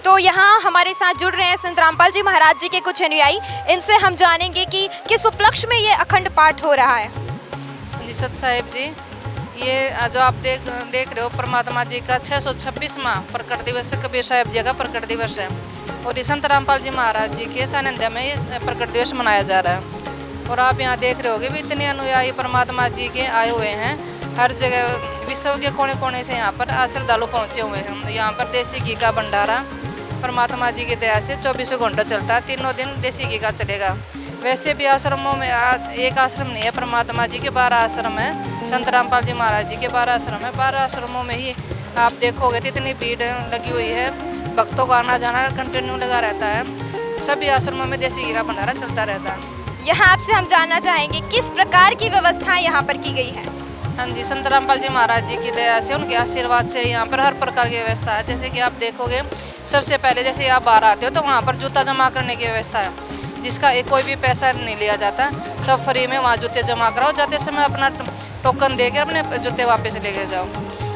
तो यहाँ हमारे साथ जुड़ रहे हैं संत रामपाल जी महाराज जी के कुछ अनुयायी। इनसे हम जानेंगे कि किस उपलक्ष्य में ये अखंड पाठ हो रहा है। जी सत साहिब जी, ये जो आप देख रहे हो परमात्मा जी का 626वां प्रकट दिवस कबीर साहिब जी का प्रकट दिवस है और ये संत रामपाल जी महाराज जी के सानिध्य में ये प्रकट दिवस मनाया जा रहा है। और आप यहाँ देख रहे होगे भी इतने अनुयायी परमात्मा जी के आए हुए हैं। हर जगह विश्व के कोने कोने से यहाँ पर श्रद्धालु पहुँचे हुए हैं। यहाँ पर देसी घी का भंडारा परमात्मा जी की दया से 24 घंटा चलता है। तीनों दिन देसी घी का चलेगा। वैसे भी आश्रमों में एक आश्रम नहीं है, परमात्मा जी के 12 आश्रम है, संत रामपाल जी महाराज जी के 12 आश्रम है। 12 आश्रमों में ही आप देखोगे तो इतनी भीड़ लगी हुई है, भक्तों का आना जाना कंटिन्यू लगा रहता है। सभी आश्रमों में देसी घी का भंडारा चलता रहता है। यहाँ आपसे हम जानना चाहेंगे किस प्रकार की व्यवस्थाएं यहाँ पर की गई है। हाँ जी, संत रामपाल जी महाराज जी की दया से, उनके आशीर्वाद से यहाँ पर हर प्रकार की व्यवस्था है। जैसे कि आप देखोगे सबसे पहले जैसे आप बाहर आते हो तो वहाँ पर जूता जमा करने की व्यवस्था है, जिसका कोई भी पैसा नहीं लिया जाता, सब फ्री में वहाँ जूते जमा कराओ। जाते समय अपना टोकन देकर अपने जूते वापस लेके जाओ।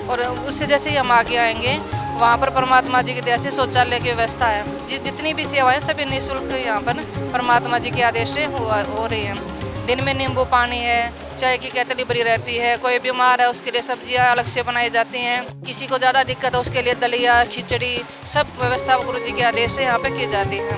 और उससे जैसे ही हम आगे आएंगे वहाँ पर परमात्मा जी की दया से शौचालय की व्यवस्था है। जितनी भी सेवाएं सभी निःशुल्क यहाँ पर परमात्मा जी के आदेश से हो रही है। दिन में नींबू पानी है, चाय की केतली भरी रहती है। कोई बीमार है उसके लिए सब्जियां अलग से बनाई जाती हैं। किसी को ज़्यादा दिक्कत है उसके लिए दलिया खिचड़ी सब व्यवस्था गुरु जी के आदेश से यहाँ पे की जाती है।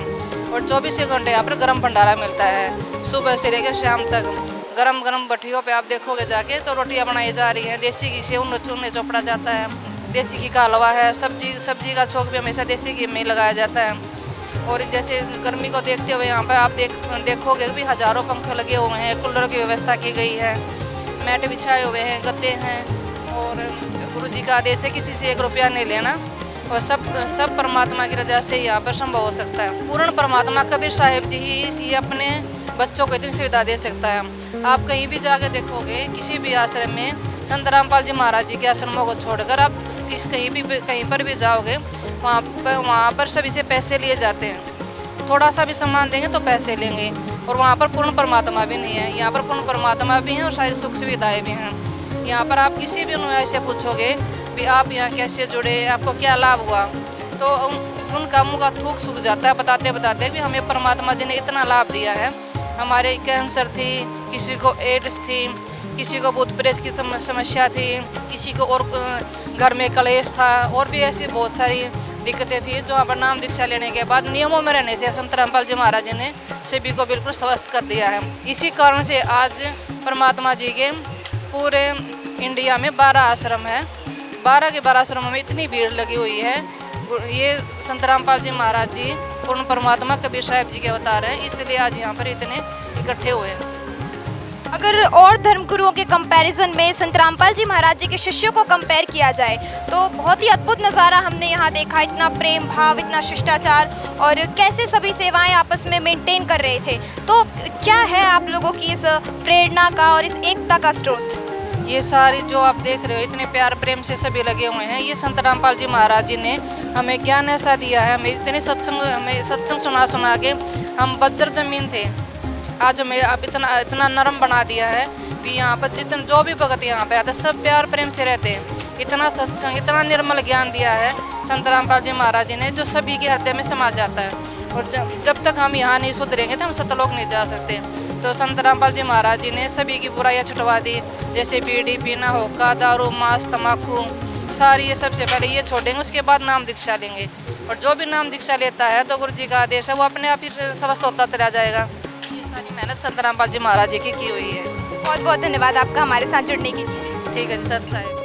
और 24 घंटे यहाँ पर गर्म भंडारा मिलता है। सुबह से लेकर शाम तक गरम गरम भट्टियों पे आप देखोगे जाके तो रोटियाँ बनाई जा रही हैं। देसी घी से उन्हें चोपड़ा जाता है। देसी घी का हलवा है। सब्जी का छोंक भी हमेशा देसी घी में लगाया जाता है। और जैसे गर्मी को देखते हुए यहाँ पर आप देखोगे भी हज़ारों पंखे लगे हुए हैं, कूलर की व्यवस्था की गई है, मैट बिछाए हुए हैं, गद्दे हैं। और गुरु जी का आदेश है किसी से 1 रुपया नहीं लेना और सब परमात्मा की रजा से यहाँ पर संभव हो सकता है। पूर्ण परमात्मा कबीर साहिब जी ही ये अपने बच्चों को इतनी सुविधा दे सकता है। आप कहीं भी जाकर देखोगे किसी भी आश्रम में संत रामपाल जी महाराज जी के आश्रमों को छोड़कर आप कहीं पर भी जाओगे वहाँ पर सभी से पैसे लिए जाते हैं। थोड़ा सा भी सामान देंगे तो पैसे लेंगे। और वहाँ पर पूर्ण परमात्मा भी नहीं है, यहाँ पर पूर्ण परमात्मा भी हैं और सारी सुख सुविधाएँ भी हैं। यहाँ पर आप किसी भी अनुयायी से पूछोगे भी आप यहाँ कैसे जुड़े, आपको क्या लाभ हुआ, तो उनका मुँह का थूक सूख जाता है बताते बताते भी हमें परमात्मा जी ने इतना लाभ दिया है। हमारे कैंसर थी, किसी को एड्स थी, किसी को भूत प्रेत की समस्या थी, किसी को और घर में कलेश था, और भी ऐसी बहुत सारी दिक्कतें थी जो यहाँ पर नाम दीक्षा लेने के बाद नियमों में रहने से संत रामपाल जी महाराज जी ने सभी को बिल्कुल स्वस्थ कर दिया है। इसी कारण से आज परमात्मा जी के पूरे इंडिया में 12 आश्रम है। 12 के 12 आश्रमों में इतनी भीड़ लगी हुई है। ये संत रामपाल जी महाराज जी पूर्ण परमात्मा कबीर साहिब जी के अवतार हैं, इसलिए आज यहाँ पर इतने इकट्ठे हुए हैं। अगर और धर्मगुरुओं के कंपैरिजन में संत रामपाल जी महाराज जी के शिष्यों को कंपेयर किया जाए तो बहुत ही अद्भुत नज़ारा हमने यहाँ देखा। इतना प्रेम भाव, इतना शिष्टाचार और कैसे सभी सेवाएं आपस में मेंटेन कर रहे थे। तो क्या है आप लोगों की इस प्रेरणा का और इस एकता का स्रोत? ये सारी जो आप देख रहे हो इतने प्यार प्रेम से सभी लगे हुए हैं। ये संत रामपाल जी महाराज जी ने हमें ज्ञान ऐसा दिया है, हमें सत्संग सुना के हम बज्जर जमीन थे, आज हमें अब इतना नरम बना दिया है कि यहाँ पर जितने जो भी भगत यहाँ पे आते हैं सब प्यार प्रेम से रहते हैं। इतना सत्संग, इतना निर्मल ज्ञान दिया है संत रामपाल जी महाराज जी ने जो सभी के हृदय में समा जाता है। और जब तक हम यहाँ नहीं सुधरेंगे तो हम सतलोक नहीं जा सकते। तो संत रामपाल जी महाराज जी ने सभी की बुराइयाँ छुटवा दी। जैसे बीड़ी पीना, हुक्का, दारू, मांस, तम्बाकू, सारी ये सबसे पहले ये छोड़ेंगे, उसके बाद नाम दीक्षा लेंगे। और जो भी नाम दीक्षा लेता है तो गुरु जी का आदेश है वो अपने आप ही स्वस्थ होता चला जाएगा। ये सारी मेहनत संत रामपाल जी महाराज जी की हुई है। बहुत बहुत धन्यवाद आपका हमारे साथ जुड़ने के लिए। ठीक है जी सत साहिब।